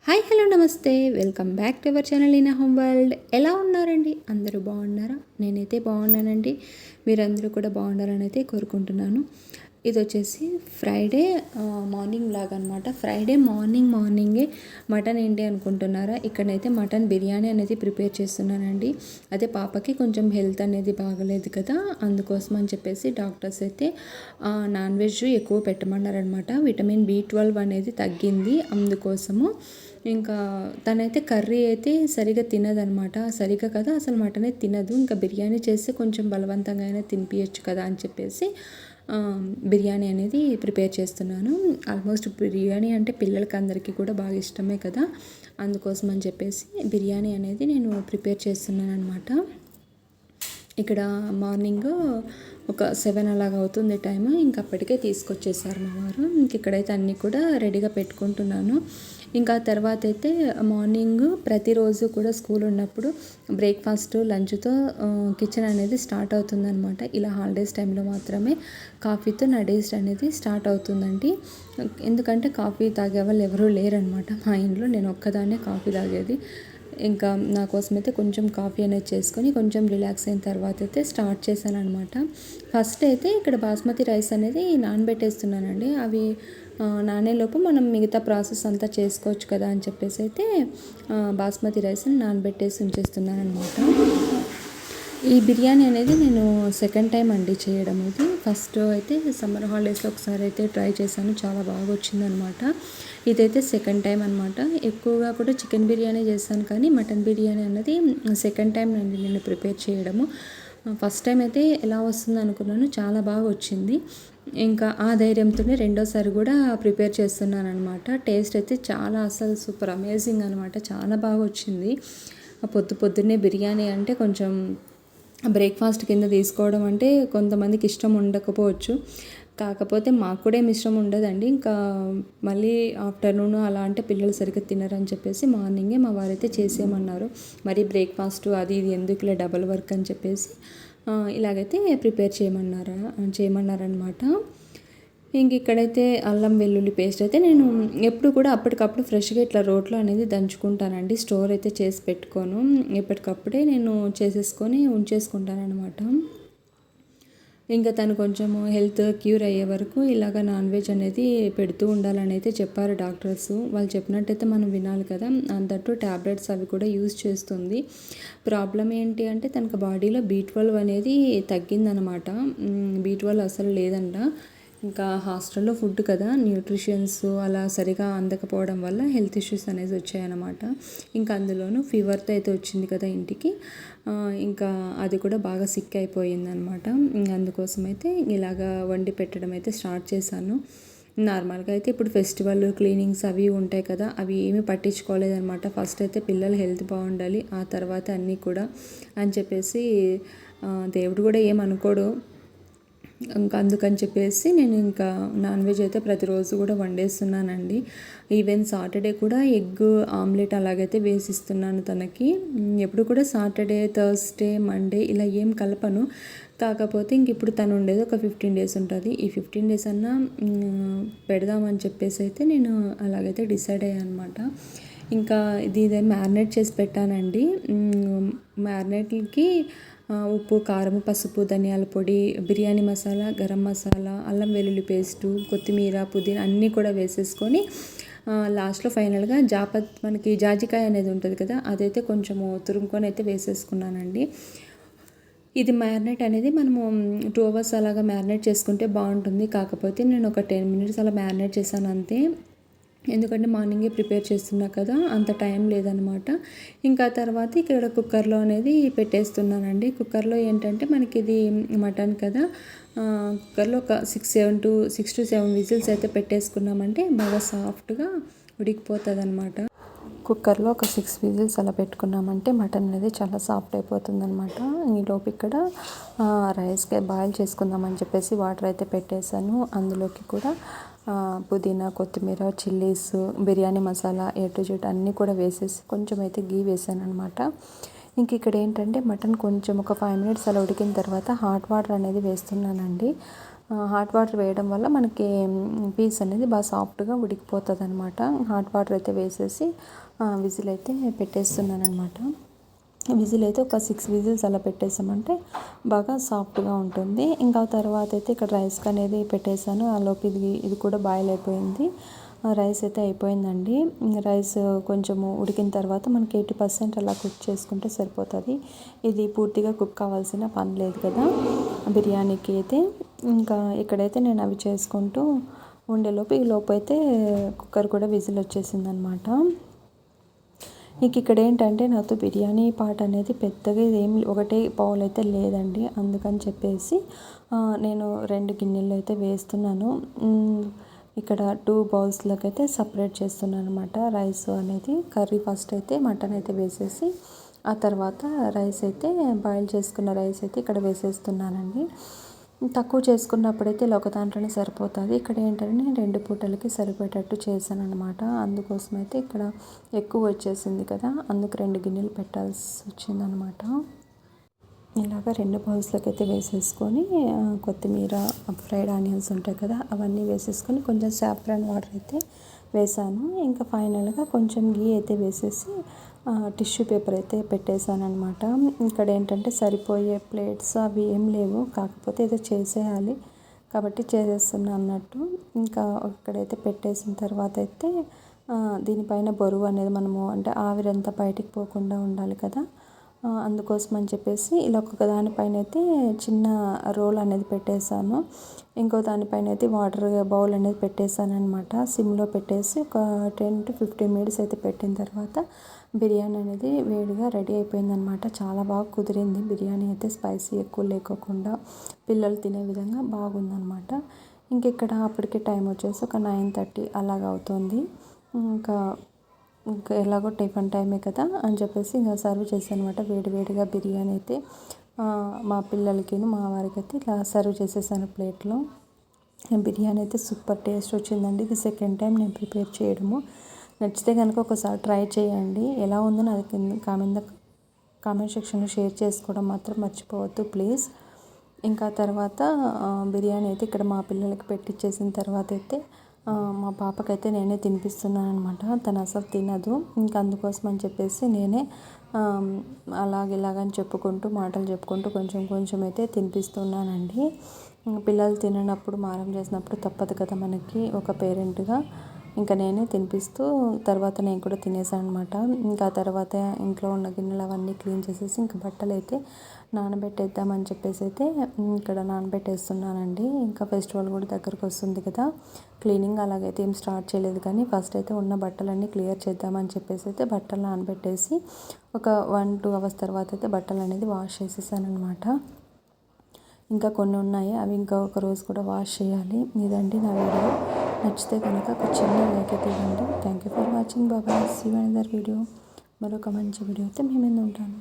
Hi hello నమస్తే welcome back to our channel in home world. ఎలా ఉన్నారండి? అందరూ బాగున్నారా? నేనైతే బాగున్నానండి. మీరందరూ కూడా బాగుండాలని అయితే కోరుకుంటున్నాను. ఇది వచ్చేసి ఫ్రైడే మార్నింగ్ లాగా అనమాట. ఫ్రైడే మార్నింగే మటన్ ఏంటి అనుకుంటున్నారా? ఇక్కడైతే మటన్ బిర్యానీ అనేది ప్రిపేర్ చేస్తున్నానండి. అదే పాపకి కొంచెం హెల్త్ అనేది బాగలేదు కదా, అందుకోసం అని చెప్పేసి డాక్టర్స్ అయితే నాన్ వెజ్ ఎక్కువ పెట్టమన్నారనమాట. విటమిన్ B12 అనేది తగ్గింది, అందుకోసము. ఇంకా తనైతే కర్రీ అయితే సరిగా తినదనమాట. సరిగా కదా, అసలు మటనే తినదు. ఇంకా బిర్యానీ చేస్తే కొంచెం బలవంతంగా అయినా తినిపించచ్చు కదా అని చెప్పేసి బిర్యానీ అనేది ప్రిపేర్ చేస్తున్నాను. ఆల్మోస్ట్ బిర్యానీ అంటే పిల్లలకి అందరికీ కూడా బాగా ఇష్టమే కదా, అందుకోసం అని చెప్పేసి బిర్యానీ అనేది నేను ప్రిపేర్ చేస్తున్నాను అనమాట. ఇక్కడ మార్నింగ్ ఒక 7 అలాగ అవుతుంది టైము. ఇంక అప్పటికే తీసుకొచ్చేసారు మా వారు. ఇంక ఇక్కడైతే అన్నీ కూడా రెడీగా పెట్టుకుంటున్నాను. ఇంకా తర్వాత అయితే మార్నింగ్ ప్రతిరోజు కూడా స్కూల్ ఉన్నప్పుడు బ్రేక్ఫాస్ట్ లంచ్తో కిచెన్ అనేది స్టార్ట్ అవుతుందన్నమాట. ఇలా హాలిడేస్ టైంలో మాత్రమే కాఫీతో నా డేస్ అనేది స్టార్ట్ అవుతుందండి. ఎందుకంటే కాఫీ తాగే వాళ్ళు ఎవరూ లేరనమాట మా ఇంట్లో. నేను ఒక్కదాన్నే కాఫీ తాగేది. ఇంకా నా కోసం అయితే కొంచెం కాఫీ అనేది చేసుకొని కొంచెం రిలాక్స్ అయిన తర్వాత అయితే స్టార్ట్ చేశాను అనమాట. ఫస్ట్ అయితే ఇక్కడ బాస్మతి రైస్ అనేది నానబెట్టేస్తున్నానండి. అవి నానేలోపు మనం మిగతా ప్రాసెస్ అంతా చేసుకోవచ్చు కదా అని చెప్పేసి అయితే బాస్మతి రైస్ని నానబెట్టేసి ఉంచేస్తున్నాను అనమాట. ఈ బిర్యానీ అనేది నేను సెకండ్ టైం అండి చేయడం. ఇది ఫస్ట్ అయితే సమ్మర్ హాలిడేస్లో ఒకసారి అయితే ట్రై చేశాను, చాలా బాగా వచ్చిందనమాట. ఇదైతే సెకండ్ టైం అనమాట. ఎక్కువగా కూడా చికెన్ బిర్యానీ చేశాను, కానీ మటన్ బిర్యానీ అన్నది సెకండ్ టైం అండి నేను ప్రిపేర్ చేయడము. ఫస్ట్ టైం అయితే ఎలా వస్తుంది అనుకున్నాను, చాలా బాగా వచ్చింది. ఇంకా ఆ ధైర్యంతోనే రెండోసారి కూడా ప్రిపేర్ చేస్తున్నాను అనమాట. టేస్ట్ అయితే చాలా అసలు సూపర్ అమేజింగ్ అనమాట, చాలా బాగా వచ్చింది. పొద్దున్నే బిర్యానీ అంటే కొంచెం బ్రేక్ఫాస్ట్ కింద తీసుకోవడం అంటే కొంతమందికి ఇష్టం ఉండకపోవచ్చు, కాకపోతే మాకు కూడా ఏమి ఇష్టం ఉండదండి. ఇంకా మళ్ళీ ఆఫ్టర్నూన్ అలా అంటే పిల్లలు సరిగ్గా తినరని చెప్పేసి మార్నింగే మా వారైతే చేసేయమన్నారు. మరి బ్రేక్ఫాస్ట్ అది ఇది ఎందుకు ఇలా డబల్ వర్క్ అని చెప్పేసి ఇలాగైతే ప్రిపేర్ చేయమన్నారనమాట. ఇంక ఇక్కడైతే అల్లం వెల్లుల్లి పేస్ట్ అయితే నేను ఎప్పుడు కూడా అప్పటికప్పుడు ఫ్రెష్గా ఇట్లా రోట్లో అనేది దంచుకుంటానండి. స్టోర్ అయితే చేసి పెట్టుకోను, ఎప్పటికప్పుడే నేను చేసేసుకొని ఉంచేసుకుంటాను అనమాట. ఇంకా తను కొంచెము హెల్త్ క్యూర్ అయ్యే వరకు ఇలాగ నాన్ వెజ్ అనేది పెడుతూ ఉండాలని అయితే చెప్పారు డాక్టర్స్. వాళ్ళు చెప్పినట్టయితే మనం వినాలి కదా. అంతట్టు ట్యాబ్లెట్స్ అవి కూడా యూజ్ చేస్తుంది. ప్రాబ్లం ఏంటి అంటే తనకు బాడీలో B12 అనేది తగ్గిందనమాట. B12 అసలు లేదంట. ఇంకా హాస్టల్లో ఫుడ్ కదా, న్యూట్రిషన్స్ అలా సరిగా అందకపోవడం వల్ల హెల్త్ ఇష్యూస్ అనేది వచ్చాయన్నమాట. ఇంకా అందులోనూ ఫీవర్తో అయితే వచ్చింది కదా ఇంటికి. ఇంకా అది కూడా బాగా సిక్ అయిపోయిందనమాట. అందుకోసం అయితే ఇలాగా వండి పెట్టడం అయితే స్టార్ట్ చేశాను. నార్మల్గా అయితే ఇప్పుడు ఫెస్టివల్ క్లీనింగ్స్ అవి ఉంటాయి కదా, అవి ఏమీ పట్టించుకోలేదనమాట. ఫస్ట్ అయితే పిల్లల హెల్త్ బాగుండాలి, ఆ తర్వాత అన్నీ కూడా అని చెప్పేసి దేవుడు కూడా ఏమనుకోడు. ఇంకా అందుకని చెప్పేసి నేను ఇంకా నాన్ వెజ్ అయితే ప్రతిరోజు కూడా వండేస్తున్నానండి. ఈవెన్ సాటర్డే కూడా ఎగ్ ఆమ్లెట్ అలాగైతే వేసిస్తున్నాను తనకి. ఎప్పుడు కూడా సాటర్డే, థర్స్డే, మండే ఇలా ఏం కలపను. కాకపోతే ఇంక ఇప్పుడు తను ఉండేది ఒక 15 డేస్ ఉంటుంది. ఈ 15 డేస్ అన్నా పెడదామని చెప్పేసి అయితే నేను అలాగైతే డిసైడ్ అయ్యాను అనమాట. ఇంకా ఇదే మ్యారినేట్ చేసి పెట్టానండి. మ్యారినేట్కి ఉప్పు, కారం, పసుపు, ధనియాల పొడి, బిర్యానీ మసాలా, గరం మసాలా, అల్లం వెల్లుల్లి పేస్టు, కొత్తిమీర, పుదీనా అన్నీ కూడా వేసేసుకొని లాస్ట్లో ఫైనల్గా మనకి జాజికాయ అనేది ఉంటుంది కదా, అదైతే కొంచెము తురుముకొని అయితే వేసేసుకున్నానండి. ఇది మ్యారినేట్ అనేది మనము 2 hours అలాగా మ్యారినేట్ చేసుకుంటే బాగుంటుంది. కాకపోతే నేను ఒక 10 minutes అలా మ్యారినేట్ చేశాను అంతే. ఎందుకంటే మార్నింగే ప్రిపేర్ చేస్తున్నా కదా, అంత టైం లేదనమాట. ఇంకా తర్వాత ఇక్కడ కుక్కర్లో అనేది పెట్టేస్తున్నానండి. కుక్కర్లో ఏంటంటే మనకి ఇది మటన్ కదా, కుక్కర్లో ఒక 6 to 7 విజిల్స్ అయితే పెట్టేసుకున్నామంటే బాగా సాఫ్ట్గా ఉడికిపోతుంది అనమాట. కుక్కర్లో ఒక 6 విజిల్స్ అలా పెట్టుకున్నామంటే మటన్ అనేది చాలా సాఫ్ట్ అయిపోతుంది అనమాట. ఈలోపు ఇక్కడ రైస్కి బాయిల్ చేసుకుందామని చెప్పేసి వాటర్ అయితే పెట్టేశాను. అందులోకి కూడా పుదీనా, కొత్తిమీర, chillies, biryani masala, A to Z అన్నీ కూడా వేసేసి కొంచెం అయితే గీ వేసాను అనమాట. ఇంక ఇక్కడ ఏంటంటే మటన్ కొంచెం ఒక 5 minutes అలా ఉడికిన తర్వాత హాట్ వాటర్ అనేది వేస్తున్నానండి. హాట్ వాటర్ వేయడం వల్ల మనకి పీస్ అనేది బాగా సాఫ్ట్గా ఉడికిపోతుంది అనమాట. హాట్ వాటర్ అయితే వేసేసి విజిల్ అయితే పెట్టేస్తున్నాను అనమాట. విజిల్ అయితే ఒక 6 విజిల్స్ అలా పెట్టేసామంటే బాగా సాఫ్ట్గా ఉంటుంది. ఇంకా తర్వాత అయితే ఇక్కడ రైస్ అనేది పెట్టేశాను. ఆలోపు ఇది కూడా బాయిల్ అయిపోయింది. రైస్ అయితే అయిపోయిందండి. రైస్ కొంచెము ఉడికిన తర్వాత మనకి 80% అలా కుక్ చేసుకుంటే సరిపోతుంది. ఇది పూర్తిగా కుక్ కావాల్సిన పని లేదు కదా బిర్యానీకి అయితే. ఇంకా ఇక్కడైతే నేను అవి చేసుకుంటూ ఉండేలోపు ఈలోపు అయితే కుక్కర్ కూడా విజిల్ వచ్చేసిందనమాట. నీకు ఇక్కడ ఏంటంటే నాతో బిర్యానీ పార్ట్ అనేది పెద్దగా ఇదేం ఒకటే బౌల్ అయితే లేదండి. అందుకని చెప్పేసి నేను 2 గిన్నెలు అయితే వేస్తున్నాను. ఇక్కడ 2 బౌల్స్లోకి అయితే సపరేట్ చేస్తున్నాను అనమాట. రైస్ అనేది కర్రీ ఫస్ట్ అయితే మటన్ అయితే వేసేసి ఆ తర్వాత రైస్ అయితే బాయిల్ చేసుకున్న రైస్ అయితే ఇక్కడ వేసేస్తున్నానండి. తక్కువ చేసుకున్నప్పుడైతే ఇలా ఒక దాంట్లోనే సరిపోతుంది. ఇక్కడ ఏంటంటే నేను 2 పూటలకి సరిపోయేటట్టు చేశాను అనమాట. అందుకోసం అయితే ఇక్కడ ఎక్కువ వచ్చేసింది కదా, అందుకు 2 గిన్నెలు పెట్టాల్సి వచ్చిందనమాట. ఇలాగ 2 బౌల్స్లోకి అయితే వేసేసుకొని కొత్తిమీర, ఫ్రైడ్ ఆనియన్స్ ఉంటాయి కదా అవన్నీ వేసేసుకొని కొంచెం సాఫ్రాన్ వాటర్ అయితే వేసాను. ఇంకా ఫైనల్గా కొంచెం గీ అయితే వేసేసి టిష్యూ పేపర్ అయితే పెట్టేశాను అనమాట. ఇక్కడ ఏంటంటే సరిపోయే ప్లేట్స్ అవి ఏం లేవు, కాకపోతే ఏదో చేసేయాలి కాబట్టి చేసేస్తున్నా అన్నట్టు. ఇంకా ఇక్కడైతే పెట్టేసిన తర్వాత అయితే దీనిపైన బరువు అనేది మనము అంటే ఆవిరంతా బయటికి పోకుండా ఉండాలి కదా, అందుకోసం అని చెప్పేసి ఇలా ఒక దానిపైన అయితే చిన్న రోల్ అనేది పెట్టేశాను. ఇంకో దానిపైన అయితే వాటర్ బౌల్ అనేది పెట్టేశాను అనమాట. సిమ్లో పెట్టేసి ఒక 10 to 15 మినిట్స్ అయితే పెట్టిన తర్వాత బిర్యానీ అనేది వేడిగా రెడీ అయిపోయిందనమాట. చాలా బాగా కుదిరింది బిర్యానీ అయితే, స్పైసీ ఎక్కువ లేకోకుండా పిల్లలు తినే విధంగా బాగుందనమాట. ఇక్కడ అప్పటికే టైం వచ్చేసి ఒక 9:30 అలాగ అవుతుంది. ఇంకా ఎలాగో టిఫిన్ టైమే కదా అని చెప్పేసి ఇంకా సర్వ్ చేశాను అనమాట. వేడివేడిగా బిర్యానీ అయితే మా పిల్లలకి మా వారికి అయితే ఇలా సర్వ్ చేసేసాను ప్లేట్లో. బిర్యానీ అయితే సూపర్ టేస్ట్ వచ్చిందండి. ఇది సెకండ్ టైం నేను ప్రిపేర్ చేయడము. నచ్చితే కనుక ఒకసారి ట్రై చేయండి. ఎలా ఉందో నాకు కామెంట్ సెక్షన్లో షేర్ చేసుకోవడం మాత్రం మర్చిపోవద్దు ప్లీజ్. ఇంకా తర్వాత బిర్యానీ అయితే ఇక్కడ మా పిల్లలకి పెట్టించేసిన తర్వాత అయితే మా పాపకైతే నేనే తినిపిస్తున్నాను అనమాట. తను అసలు తినదు. ఇంకా అందుకోసం అని చెప్పేసి నేనే ఇలాగని చెప్పుకుంటూ మాటలు చెప్పుకుంటూ కొంచెం అయితే తినిపిస్తున్నానండి. పిల్లలు తిననప్పుడు మారం చేసినప్పుడు తప్పదు కదా మనకి ఒక పేరెంట్గా. ఇంకా నేనే తినిపిస్తూ తర్వాత నేను కూడా తినేసాను అనమాట. ఇంకా తర్వాత ఇంట్లో ఉన్న గిన్నెలు అవన్నీ క్లీన్ చేసేసి ఇంకా బట్టలు అయితే నానబెట్టేద్దామని చెప్పేసి అయితే ఇక్కడ నానబెట్టేస్తున్నానండి. ఇంకా ఫెస్టివల్ కూడా దగ్గరకు వస్తుంది కదా, క్లీనింగ్ అలాగైతే ఏం స్టార్ట్ చేయలేదు, కానీ ఫస్ట్ అయితే ఉన్న బట్టలన్నీ క్లియర్ చేద్దామని చెప్పేసి అయితే బట్టలు నానబెట్టేసి ఒక 1-2 అవర్స్ తర్వాత అయితే బట్టలు అనేది వాష్ చేసేసాను అనమాట. ఇంకా కొన్ని ఉన్నాయి, అవి ఇంకా ఒక రోజు కూడా వాష్ చేయాలి. ఇదండి నా వీడియో. నచ్చితే కనుక ఒక చిన్న లైక్ అయితే ఇవ్వండి. Thank you for watching. Bye bye, see you in other video. మరొక మంచి వీడియో అయితే మీ ముందు ఉంటాను.